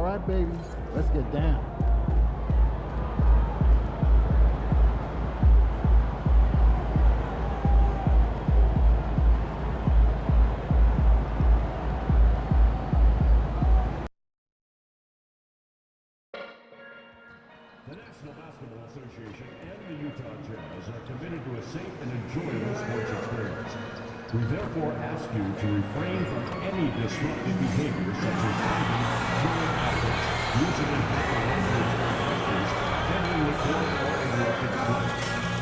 right, baby. Let's get down. The National Basketball Association and the Utah Jazz are committed to a safe and enjoyable sports experience. We therefore ask you to refrain from any disruptive behavior such as fighting, throwing objects, using improper language or gestures, handling recording or interrupting play.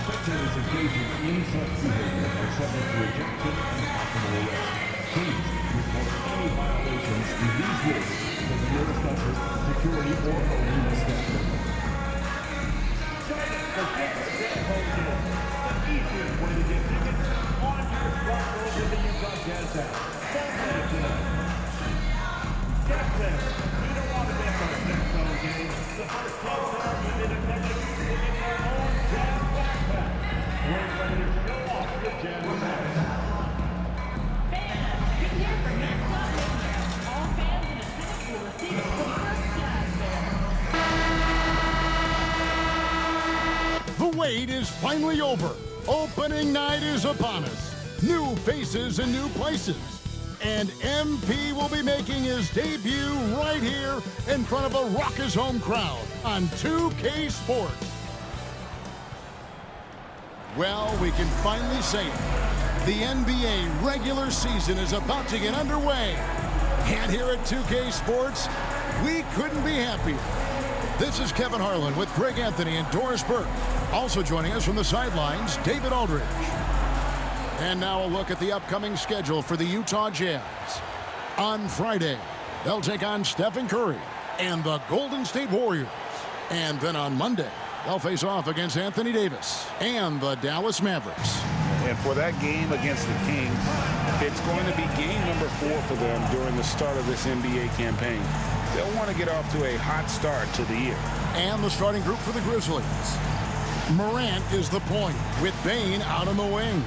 Spectators engaging in such behavior are subject to ejection and possible arrest. Please report any violations to these rules to the nearest usher, security, or arena staff. The easiest way to get tickets on your smartphone with the Utah Jazz app. Don't let it go. Get them. You don't want to miss our next home game. The first 12,000 in attendance will get their own Jazz backpack. We're ready to show off your Jazz backpack. Fans, get here for next club this year. All fans in attendance will receive the first Jazz band. The wait is finally over. Opening night is upon us. New faces and new places. And MP will be making his debut right here in front of a raucous home crowd on 2K Sports. Well, we can finally say it. The NBA regular season is about to get underway. And here at 2K Sports, we couldn't be happier. This is Kevin Harlan with Greg Anthony and Doris Burke. Also joining us from the sidelines, David Aldridge. And now a look at the upcoming schedule for the Utah Jazz. On Friday, they'll take on Stephen Curry and the Golden State Warriors. And then on Monday, they'll face off against Anthony Davis and the Dallas Mavericks. And for that game against the Kings, it's going to be game number 4 for them during the start of this NBA campaign. They'll want to get off to a hot start to the year. And the starting group for the Grizzlies. Morant is the point, with Bane out on the wing.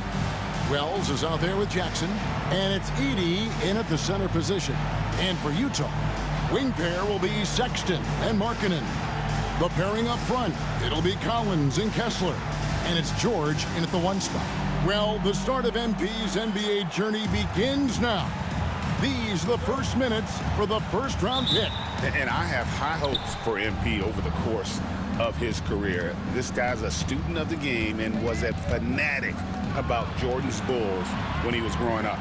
Wells is out there with Jackson, and it's Edey in at the center position. And for Utah, wing pair will be Sexton and Markkanen. The pairing up front, it'll be Collins and Kessler. And it's George in at the 1 spot. Well, the start of MP's NBA journey begins now. These are the first minutes for the first-round pick. And I have high hopes for MP over the course of his career. This guy's a student of the game and was a fanatic about Jordan's Bulls when he was growing up.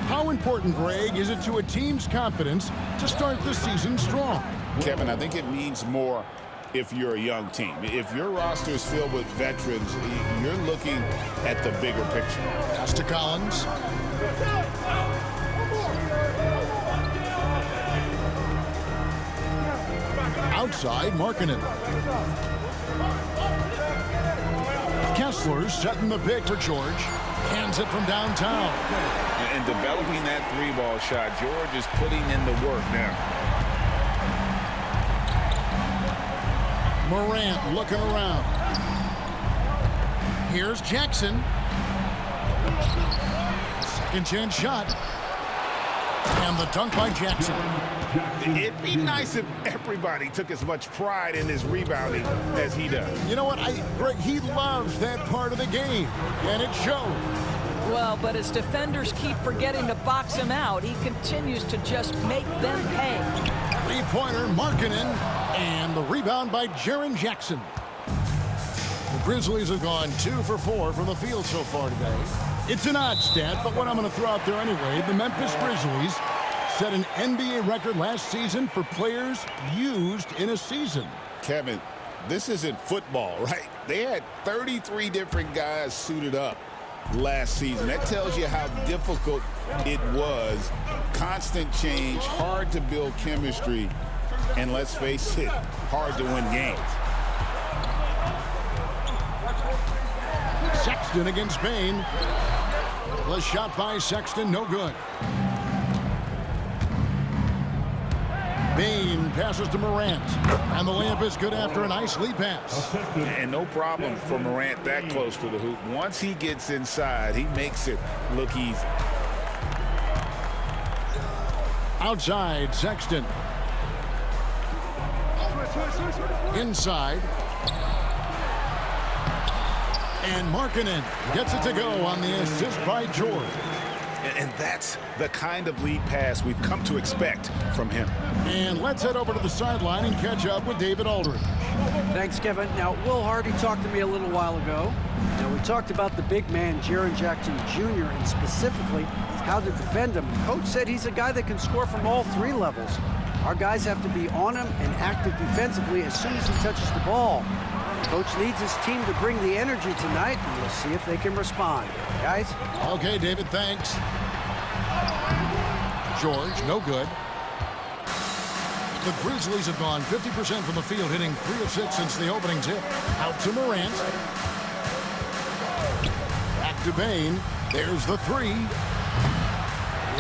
How important, Greg, is it to a team's confidence to start the season strong? Kevin, I think it means more if you're a young team. If your roster is filled with veterans, you're looking at the bigger picture. Pass to Collins. Outside, Markkanen. Kessler's setting the pick for George. Hands it from downtown. And developing that 3-ball shot, George is putting in the work now. Morant looking around. Here's Jackson. Second chance shot. And the dunk by Jackson. It'd be nice if everybody took as much pride in his rebounding as he does. You know what? Greg, he loves that part of the game, and it shows. Well, but as defenders keep forgetting to box him out, he continues to just make them pay. Three-pointer, Markkanen, and the rebound by Jaren Jackson. The Grizzlies have gone 2 for 4 from the field so far today. It's an odd stat, but what I'm going to throw out there anyway, the Memphis Grizzlies set an NBA record last season for players used in a season. Kevin, this isn't football, right? They had 33 different guys suited up last season. That tells you how difficult it was. Constant change, hard to build chemistry, and let's face it, hard to win games. Sexton against Bane. The shot by Sexton, no good. Bane passes to Morant, and the layup is good after a nice lead pass. And no problem for Morant that close to the hoop. Once he gets inside, he makes it look easy. Outside, Sexton. Inside. And Markkanen gets it to go on the assist by George. And that's the kind of lead pass we've come to expect from him. And let's head over to the sideline and catch up with David Aldridge. Thanks, Kevin. Now, Will Hardy talked to me a little while ago. Now, we talked about the big man, Jaren Jackson Jr., and specifically how to defend him. Coach said he's a guy that can score from all three levels. Our guys have to be on him and active defensively as soon as he touches the ball. Coach needs his team to bring the energy tonight, and we'll see if they can respond. Guys? Okay, David, thanks. George, no good. The Grizzlies have gone 50% from the field, hitting 3 of 6 since the opening tip. Out to Morant. Back to Bane. There's the 3.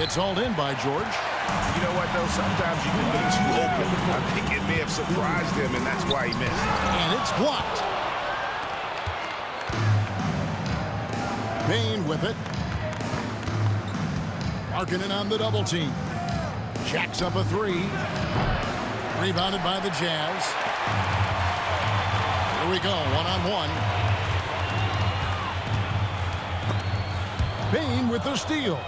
It's hauled in by George. You know what, though? Sometimes you can be too open. I think it may have surprised him, and that's why he missed. And it's blocked. Bane with it. Markkanen on the double team. Jacks up a 3. Rebounded by the Jazz. Here we go, one-on-one. Bane with the steal.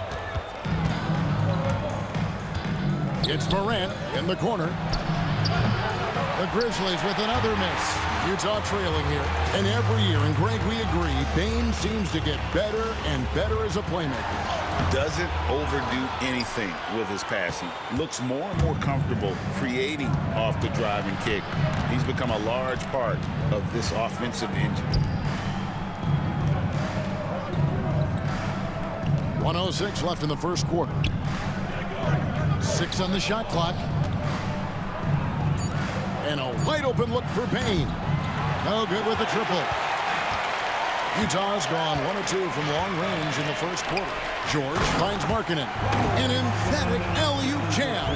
It's Morant in the corner. The Grizzlies with another miss. Utah trailing here. And every year, and Greg, we agree, Bane seems to get better and better as a playmaker. Doesn't overdo anything with his passing. Looks more and more comfortable creating off the drive and kick. He's become a large part of this offensive engine. 1:06 left in the first quarter. 6 on the shot clock. And a wide open look for Bane. No good with the triple. Utah's gone 1 of 2 from long range in the first quarter. George finds Markkanen. An emphatic alley-oop jam.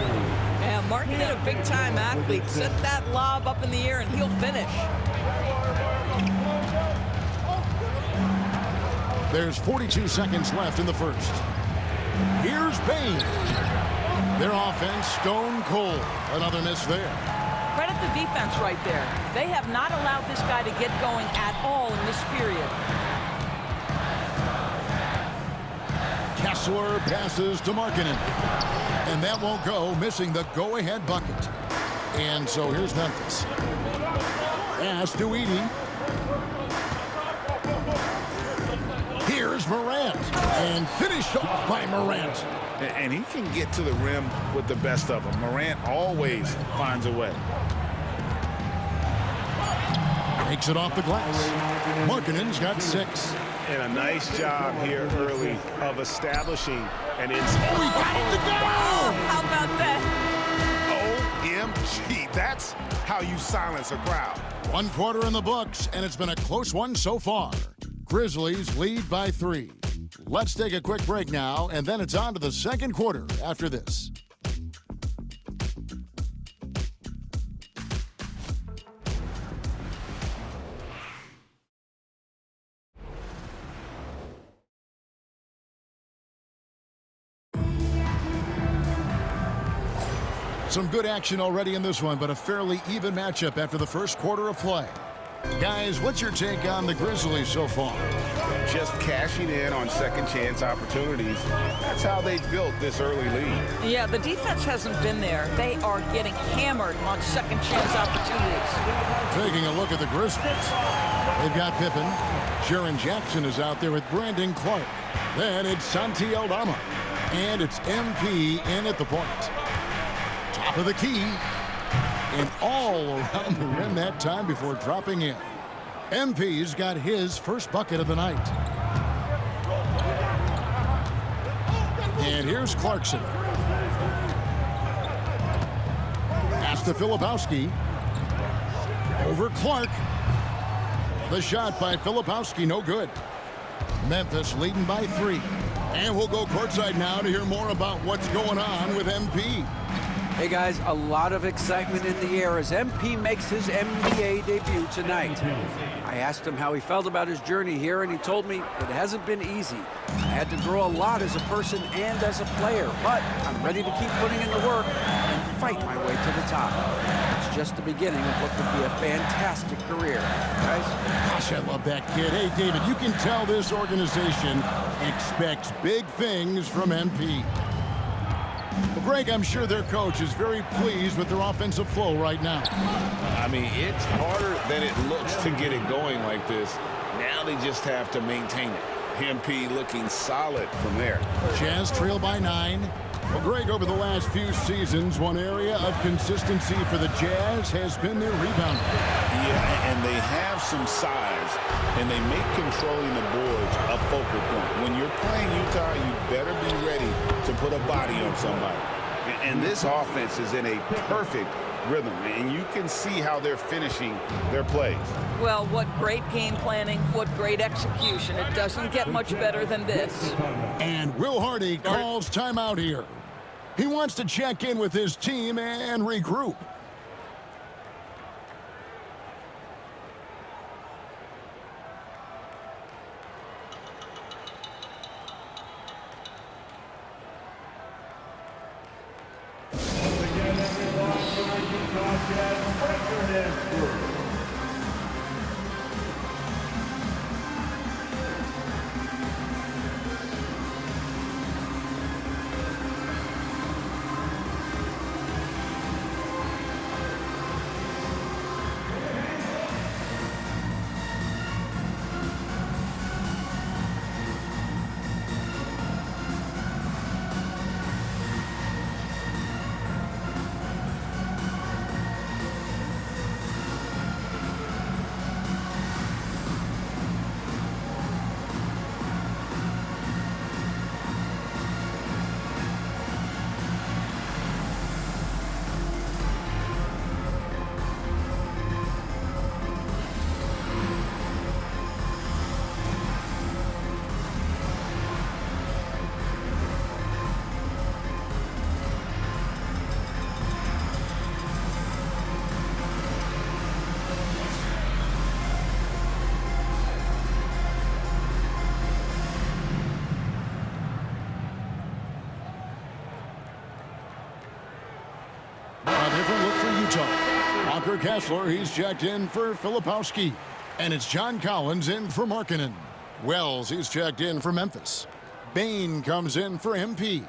Yeah, Markkanen, a big-time athlete. Set that lob up in the air and he'll finish. There's 42 seconds left in the first. Here's Bane. Their offense stone cold. Another miss there. Credit the defense right there. They have not allowed this guy to get going at all in this period. Kessler passes to Markkanen. And that won't go, missing the go-ahead bucket. And so here's Memphis. Pass to Edey. Here's Morant. And finished off by Morant. And he can get to the rim with the best of them. Morant always finds a way. Takes it off the glass. Markkanen's got 6. And a nice job here early of establishing an inside. Oh, he got it to go! How about that? OMG, that's how you silence a crowd. 1 quarter in the books, and it's been a close one so far. Grizzlies lead by 3. Let's take a quick break now, and then it's on to the second quarter after this. Some good action already in this one, but a fairly even matchup after the first quarter of play. Guys, what's your take on the Grizzlies so far? Just cashing in on second chance opportunities. That's how they built this early lead. Yeah, the defense hasn't been there. They are getting hammered on second chance opportunities. Taking a look at the Grizzlies. They've got Pippen. Jaren Jackson is out there with Brandon Clark. Then it's Santi Aldama. And it's MP in at the point. Top of the key. And all around the rim that time before dropping in. MP's got his first bucket of the night. And here's Clarkson. Pass to Filipowski. Over Clark. The shot by Filipowski, no good. Memphis leading by 3. And we'll go courtside now to hear more about what's going on with MP. Hey guys, a lot of excitement in the air as MP makes his NBA debut tonight. I asked him how he felt about his journey here, and he told me it hasn't been easy. I had to grow a lot as a person and as a player, but I'm ready to keep putting in the work and fight my way to the top. Let's just the beginning of what could be a fantastic career. Guys? Gosh, I love that kid. Hey, David, you can tell this organization expects big things from MP. Well, Greg, I'm sure their coach is very pleased with their offensive flow right now. I mean, it's harder than it looks to get it going like this. Now they just have to maintain it. MP looking solid from there. Jazz trail by 9. Well, Greg, over the last few seasons, one area of consistency for the Jazz has been their rebound. Yeah, and they have some size, and they make controlling the boards a focal point. When you're playing Utah, you better be ready to put a body on somebody. And this offense is in a perfect rhythm, and you can see how they're finishing their plays. Well, what great game planning, what great execution. It doesn't get much better than this. And Will Hardy calls timeout here. He wants to check in with his team and regroup. Walker Kessler, he's checked in for Filipowski. And it's John Collins in for Markkanen. Wells, he's checked in for Memphis. Bain comes in for MP.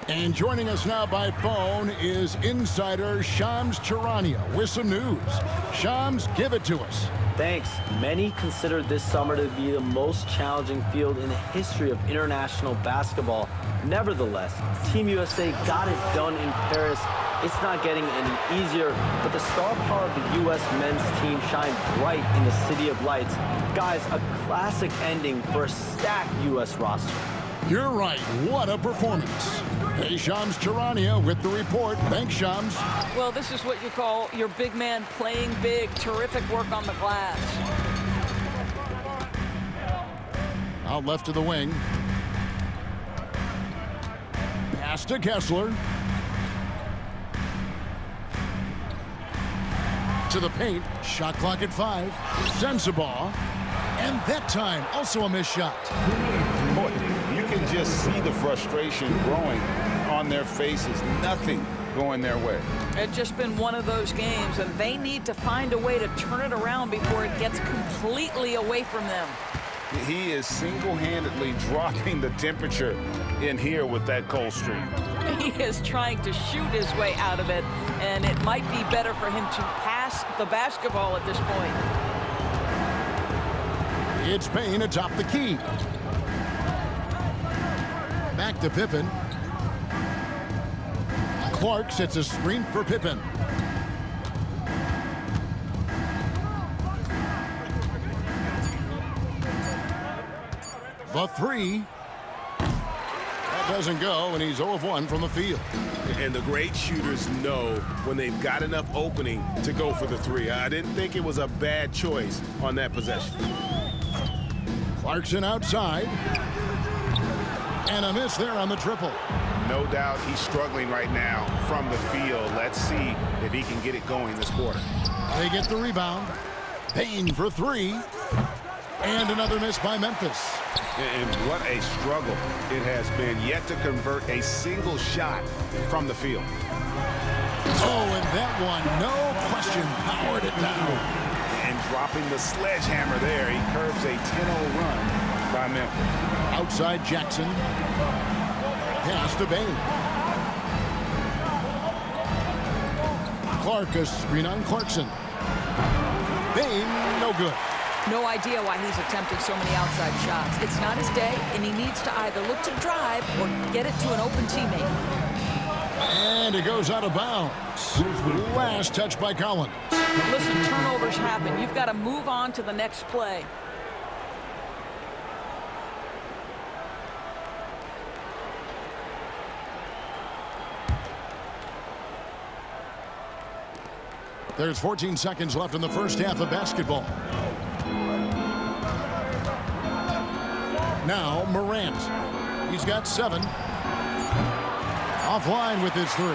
And joining us now by phone is insider Shams Charania with some news. Shams, give it to us. Thanks. Many consider this summer to be the most challenging field in the history of international basketball. Nevertheless, Team USA got it done in Paris. It's not getting any easier, but the star power of the U.S. men's team shined bright in the City of Lights. Guys, a classic ending for a stacked U.S. roster. You're right. What a performance. Hey, Shams Charania with the report. Thanks, Shams. Well, this is what you call your big man playing big. Terrific work on the glass. Out left to the wing. Pass to Kessler. To the paint. Shot clock at 5. Sensabaugh. And that time, also a missed shot. Boy, you can just see the frustration growing on their faces. Nothing going their way. It's just been one of those games, and they need to find a way to turn it around before it gets completely away from them. He is single-handedly dropping the temperature in here with that cold streak. He is trying to shoot his way out of it, and it might be better for him to pass the basketball at this point. It's Payne atop the key. Back to Pippen. Clark sets a screen for Pippen. The three. That doesn't go, and he's 0 of 1 from the field. And the great shooters know when they've got enough opening to go for the three. I didn't think it was a bad choice on that possession. Clarkson outside. And a miss there on the triple. no doubt he's struggling right now from the field. Let's see if he can get it going this quarter. They get the rebound. Payne for three. And another miss by Memphis. And what a struggle it has been yet to convert a single shot from the field. Oh, and that one, no question, powered it down. And dropping the sledgehammer there, he curbs a 10-0 run by Memphis. Outside Jackson. Pass to Bain. Clark, a screen on Clarkson. Bain, no good. No idea why he's attempting so many outside shots. It's not his day, and he needs to either look to drive or get it to an open teammate. And it goes out of bounds. Last touch by Collins. Listen, turnovers happen. You've got to move on to the next play. There's 14 seconds left in the first half of basketball. Now Morant. He's got 7. Offline with his 3.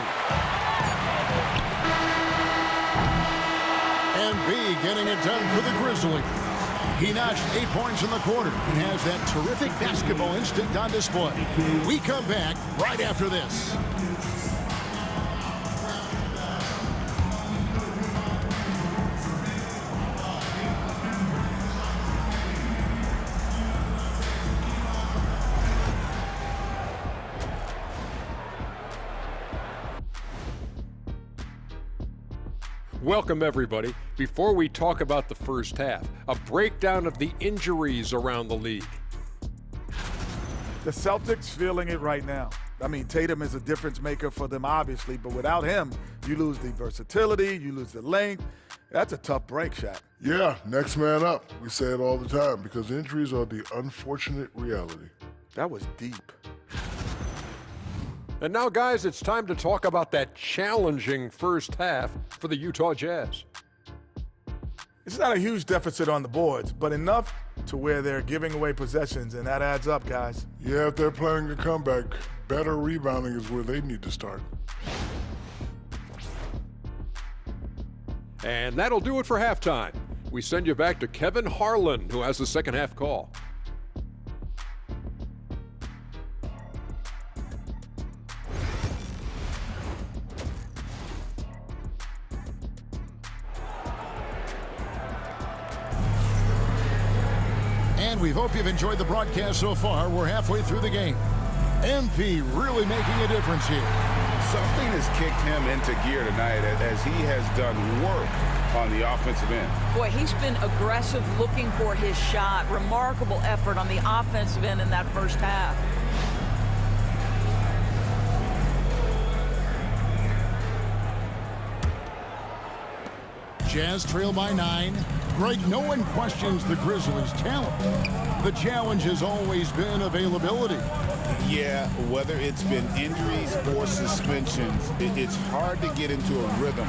And B getting it done for the Grizzlies. He notched 8 points in the quarter and has that terrific basketball instinct on display. We come back right after this. Welcome, everybody. Before we talk about the first half, a breakdown of the injuries around the league. The Celtics feeling it right now. I mean, Tatum is a difference maker for them, obviously, but without him, you lose the versatility, you lose the length. That's a tough break, Shaq. Yeah, next man up. We say it all the time because injuries are the unfortunate reality. That was deep. And now, guys, it's time to talk about that challenging first half for the Utah Jazz. It's not a huge deficit on the boards, but enough to where they're giving away possessions, and that adds up, guys. Yeah, if they're planning a comeback, better rebounding is where they need to start. And that'll do it for halftime. We send you back to Kevin Harlan, who has the second half call. And we hope you've enjoyed the broadcast so far. We're halfway through the game. MP really making a difference here. Something has kicked him into gear tonight as he has done work on the offensive end. Boy, he's been aggressive looking for his shot. Remarkable effort on the offensive end in that first half. Jazz trail by 9. Greg, no one questions the Grizzlies' talent. The challenge has always been availability. Yeah, whether it's been injuries or suspensions, it's hard to get into a rhythm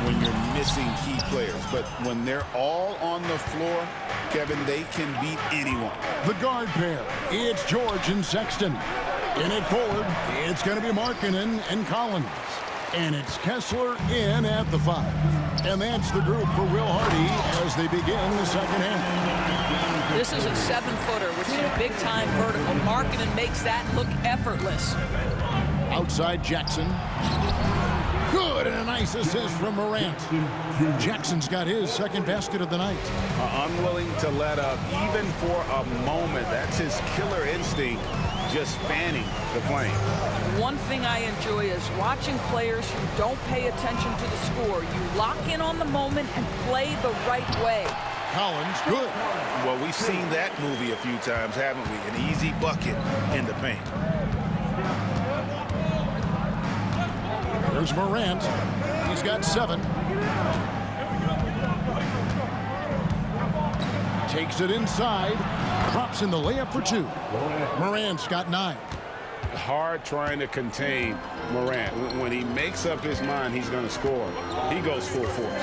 when you're missing key players. But when they're all on the floor, Kevin, they can beat anyone. The guard pair, it's George and Sexton. In it forward, it's going to be Markkanen and Collins. And it's Kessler in at the 5. And that's the group for Will Hardy as they begin the second half. This is a 7-footer with some big-time vertical. Markkanen makes that look effortless. Outside Jackson. Good, and a nice assist from Morant. Jackson's got his second basket of the night. Unwilling to let up even for a moment. That's his killer instinct, just fanning the flame. One thing I enjoy is watching players who don't pay attention to the score. You lock in on the moment and play the right way. Collins, good. Well, we've seen that movie a few times, haven't we? An easy bucket in the paint. There's Morant. He's got 7. Takes it inside. Drops in the layup for 2. Morant's got 9. Hard trying to contain Morant. When he makes up his mind he's going to score, he goes full force.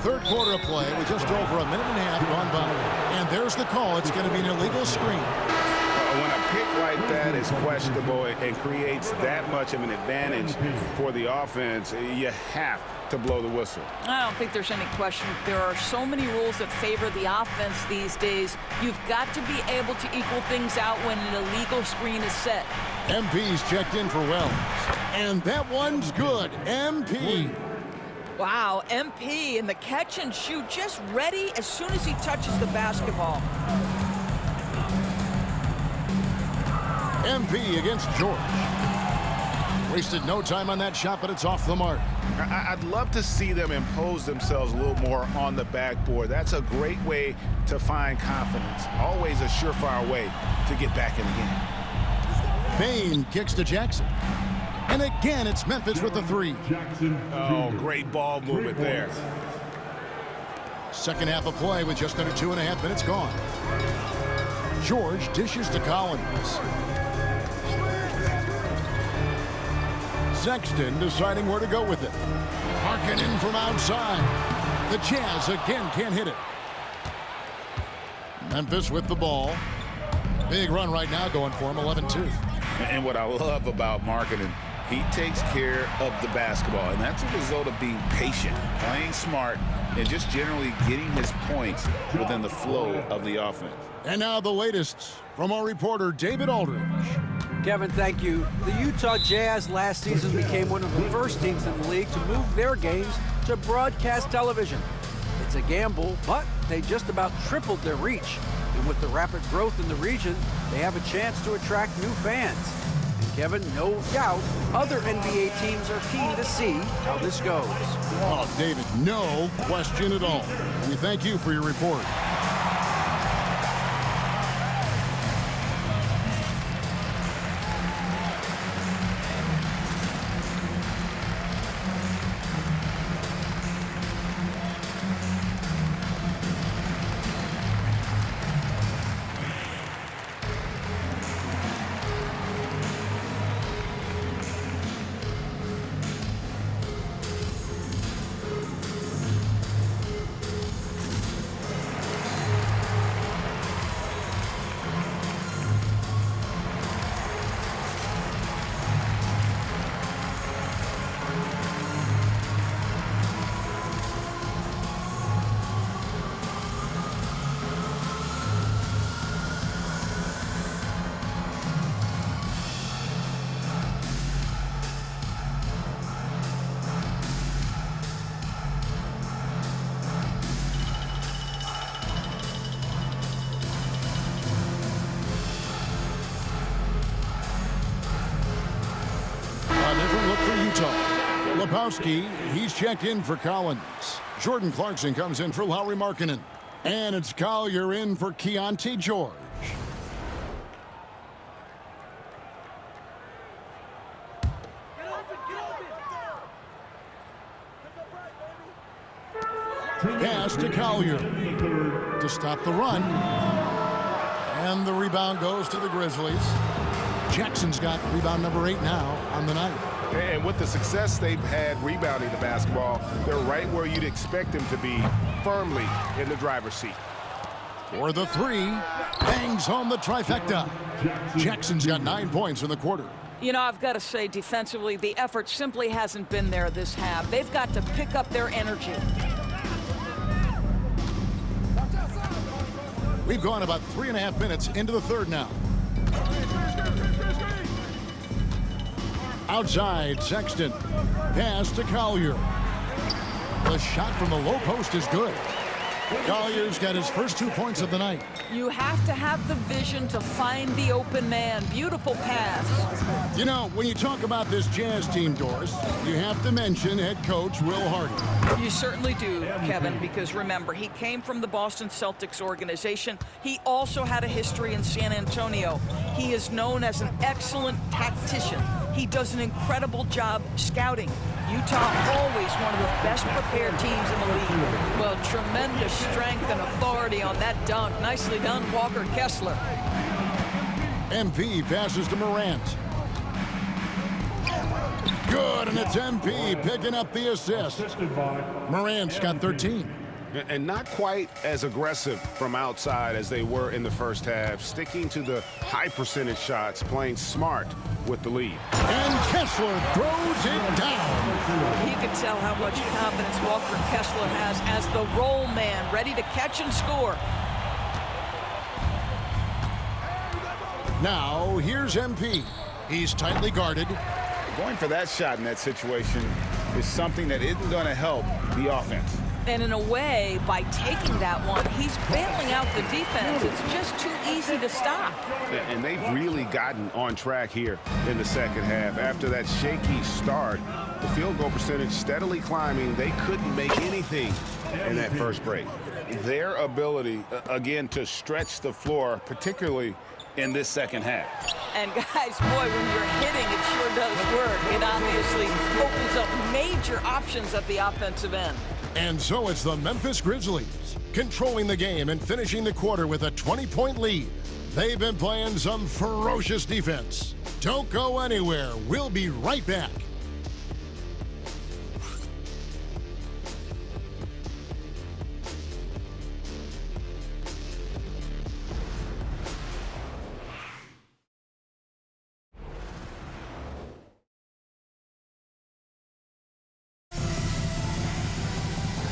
Third quarter of play. We just over a minute and a half gone by. And there's the call. It's going to be an illegal screen. like that is questionable and creates that much of an advantage for the offense, you have to blow the whistle. I don't think there's any question. There are so many rules that favor the offense these days. You've got to be able to equal things out when an illegal screen is set. MP's checked in for Wells. And that one's good. MP. Wow, MP in the catch and shoot, just ready as soon as he touches the basketball. MP against George. Wasted no time on that shot, but it's off the mark. I'd love to see them impose themselves a little more on the backboard. That's a great way to find confidence. Always a surefire way to get back in the game. Bain kicks to Jackson. And again, it's Memphis with the three. Oh, great ball movement there. Second half of play with just under 2.5 minutes gone. George dishes to Collins. Sexton deciding where to go with it. Markkanen from outside. The Jazz again can't hit it. Memphis with the ball. Big run right now going for him, 11-2. And what I love about Markkanen, he takes care of the basketball, and that's a result of being patient, playing smart, and just generally getting his points within the flow of the offense. And now the latest from our reporter, David Aldridge. Kevin, thank you. The Utah Jazz last season became one of the first teams in the league to move their games to broadcast television. It's a gamble, but they just about tripled their reach. And with the rapid growth in the region, they have a chance to attract new fans. And Kevin, no doubt, other NBA teams are keen to see how this goes. Oh, David, no question at all. We thank you for your report. Different look for Utah. Lepowski, he's checked in for Collins. Jordan Clarkson comes in for Lauri Markkanen. And it's Collier in for Keontae George. Pass to Collier to stop the run. And the rebound goes to the Grizzlies. Jackson's got rebound number 8 now on the night. And with the success they've had rebounding the basketball, they're right where you'd expect them to be, firmly in the driver's seat. For the three, bangs home the trifecta. Jackson's got 9 points in the quarter. You know, I've got to say, defensively, the effort simply hasn't been there this half. They've got to pick up their energy. We've gone about 3.5 minutes into the third now. Outside, Sexton. Pass to Collier. The shot from the low post is good. Collier's got his first 2 points of the night. You have to have the vision to find the open man. Beautiful pass. You know, when you talk about this Jazz team, Doris, you have to mention head coach Will Hardy. You certainly do, Kevin, because remember, he came from the Boston Celtics organization. He also had a history in San Antonio. He is known as an excellent tactician. He does an incredible job scouting. Utah always one of the best prepared teams in the league. Well, tremendous strength and authority on that dunk. Nicely done, Walker Kessler. MP passes to Morant. Good, and it's MP picking up the assist. Morant's got 13. And not quite as aggressive from outside as they were in the first half, sticking to the high percentage shots, playing smart with the lead. And Kessler throws it down. You can tell how much confidence Walker Kessler has as the roll man, ready to catch and score. Now, here's MP. He's tightly guarded. Going for that shot in that situation is something that isn't going to help the offense. And in a way, by taking that one, he's bailing out the defense. It's just too easy to stop. And they've really gotten on track here in the second half. After that shaky start, the field goal percentage steadily climbing. They couldn't make anything in that first break. Their ability, again, to stretch the floor, particularly in this second half. And guys, boy, when you're hitting, it sure does work. It obviously opens up major options at the offensive end. And so it's the Memphis Grizzlies controlling the game and finishing the quarter with a 20-point lead. They've been playing some ferocious defense. Don't go anywhere. We'll be right back.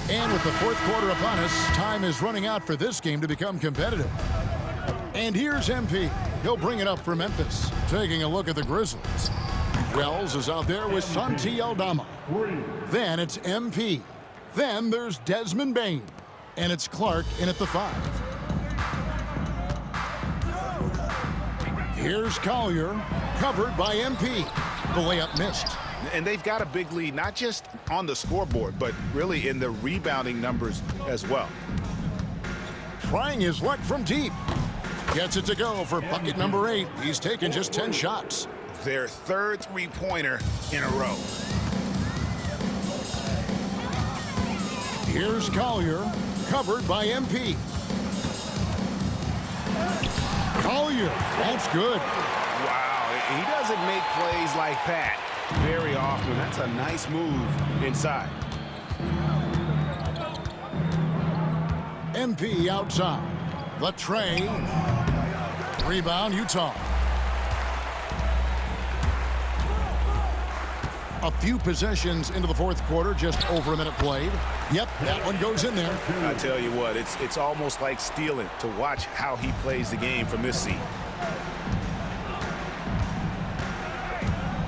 And with the fourth quarter upon us, time is running out for this game to become competitive. And here's MP. He'll bring it up for Memphis. Taking a look at the Grizzlies. Wells is out there with Santi Aldama. Then it's MP. Then there's Desmond Bain. And it's Clark in at the 5. Here's Collier, covered by MP. The layup missed. And they've got a big lead, not just on the scoreboard, but really in the rebounding numbers as well. Trying his luck from deep. Gets it to go for bucket number 8. He's taken just 10 shots. Their third three-pointer in a row. Here's Collier, covered by MP. Collier, that's good. Wow, he doesn't make plays like that very often. That's a nice move inside. MP outside. The tray. Rebound, Utah. A few possessions into the fourth quarter, just over a minute played. Yep, that one goes in there. I tell you what, it's almost like stealing to watch how he plays the game from this seat.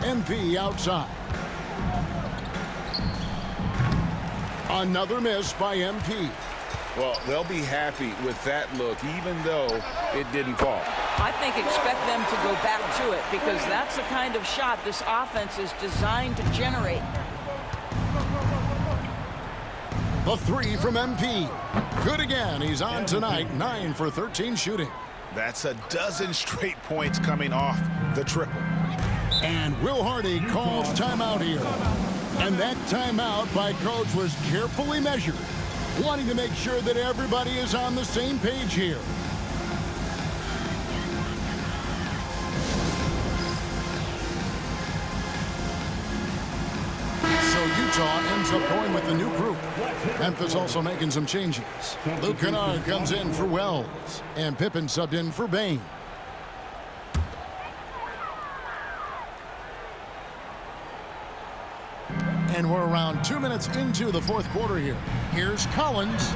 MP outside. Another miss by MP. Well, they'll be happy with that look, even though it didn't fall. I think expect them to go back to it because that's the kind of shot this offense is designed to generate. The 3 from MP. Good again. He's on tonight, 9 for 13 shooting. That's a dozen straight points coming off the triple. And Will Hardy calls timeout here. And that timeout by coach was carefully measured, wanting to make sure that everybody is on the same page here. So Utah ends up going with the new group. Memphis also making some changes. Luke Kennard comes in for Wells, and Pippen subbed in for Bain. And we're around 2 minutes into the fourth quarter here. Here's Collins.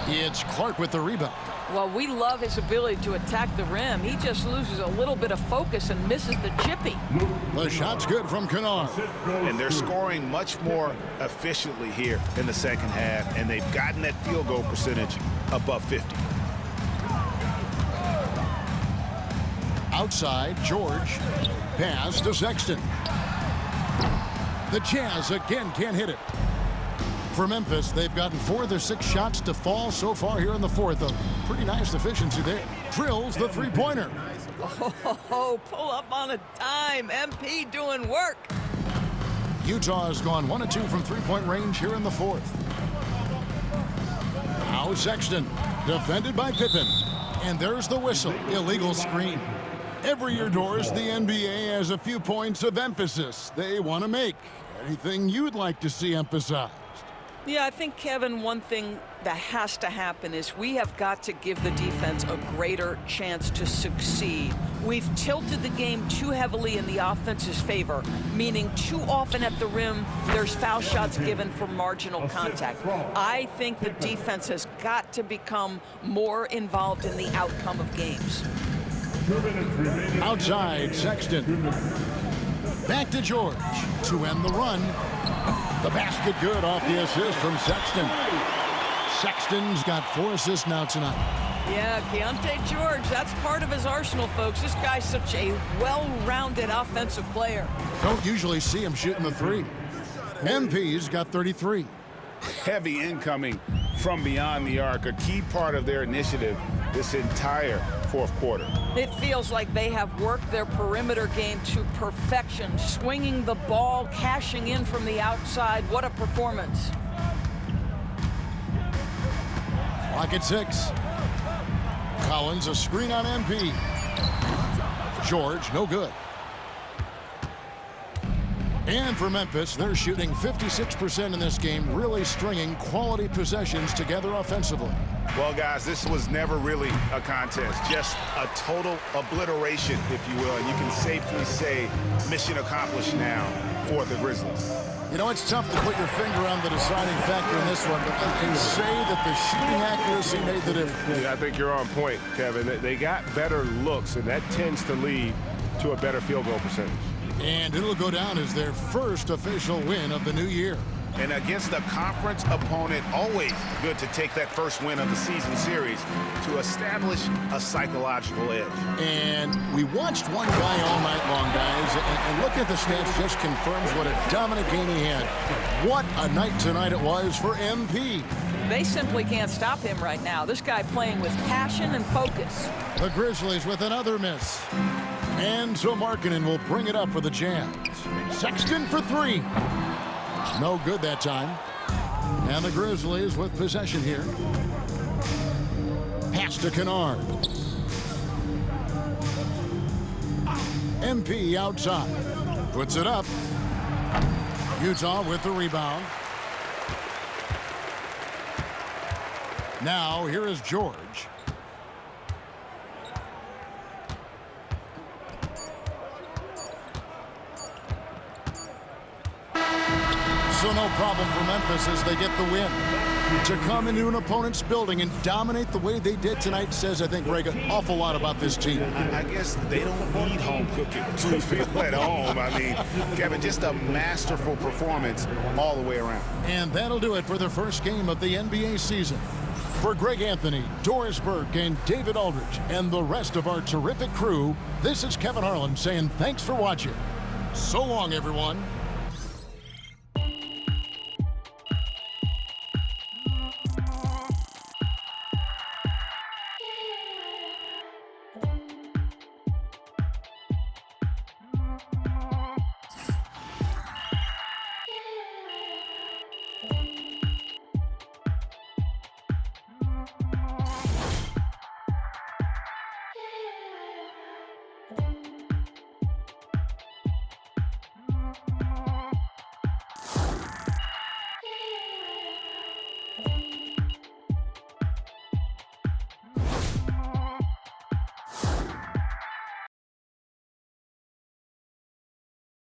It's Clark with the rebound. Well, we love his ability to attack the rim. He just loses a little bit of focus and misses the chippy. The shot's good from Kennard. And they're scoring much more efficiently here in the second half, and they've gotten that field goal percentage above 50. Outside, George. Pass to Sexton. The Jazz again can't hit it. For Memphis, they've gotten 4 of their 6 shots to fall so far here in the fourth. A pretty nice efficiency there. Drills the three-pointer. Oh, pull up on a dime. MP doing work. Utah has gone 1 of 2 from three-point range here in the fourth. Now Sexton, defended by Pippen. And there's the whistle. Illegal screen. Every year, Doris, the NBA has a few points of emphasis they want to make. Anything you'd like to see emphasized? Yeah, I think, Kevin, one thing that has to happen is we have got to give the defense a greater chance to succeed. We've tilted the game too heavily in the offense's favor, meaning too often at the rim, there's foul shots given for marginal contact. I think the defense has got to become more involved in the outcome of games. Outside, Sexton. Back to George to end the run. The basket good off the assist from Sexton. Sexton's got 4 assists now tonight. Yeah, Keontae George, that's part of his arsenal, folks. This guy's such a well-rounded offensive player. Don't usually see him shooting the 3. MP's got 33. Heavy incoming from beyond the arc, a key part of their initiative this entire fourth quarter. It feels like they have worked their perimeter game to perfection, swinging the ball, cashing in from the outside. What a performance. Clock at 6. Collins, a screen on MP. George, no good. And for Memphis, they're shooting 56% in this game, really stringing quality possessions together offensively. Well, guys, this was never really a contest, just a total obliteration, if you will. And you can safely say mission accomplished now for the Grizzlies. You know, it's tough to put your finger on the deciding factor in this one, but I can say that the shooting accuracy made the difference. Yeah, I think you're on point, Kevin. They got better looks, and that tends to lead to a better field goal percentage. And it'll go down as their first official win of the new year. And against a conference opponent, always good to take that first win of the season series to establish a psychological edge. And we watched one guy all night long, guys, and look at the stats, just confirms what a dominant game he had. What a night tonight it was for MP. They simply can't stop him right now. This guy playing with passion and focus. The Grizzlies with another miss. And so Markkanen will bring it up for the Jazz. Sexton for 3. No good that time. And the Grizzlies with possession here. Pass to Kennard. MP outside. Puts it up. Utah with the rebound. Now here is George. So no problem for Memphis as they get the win. To come into an opponent's building and dominate the way they did tonight says, I think, Greg, an awful lot about this team. I guess they don't need home cooking to feel at home. I mean, Kevin, just a masterful performance all the way around. And that'll do it for the first game of the NBA season. For Greg Anthony, Doris Burke, and David Aldridge, and the rest of our terrific crew, this is Kevin Harlan saying thanks for watching. So long, everyone.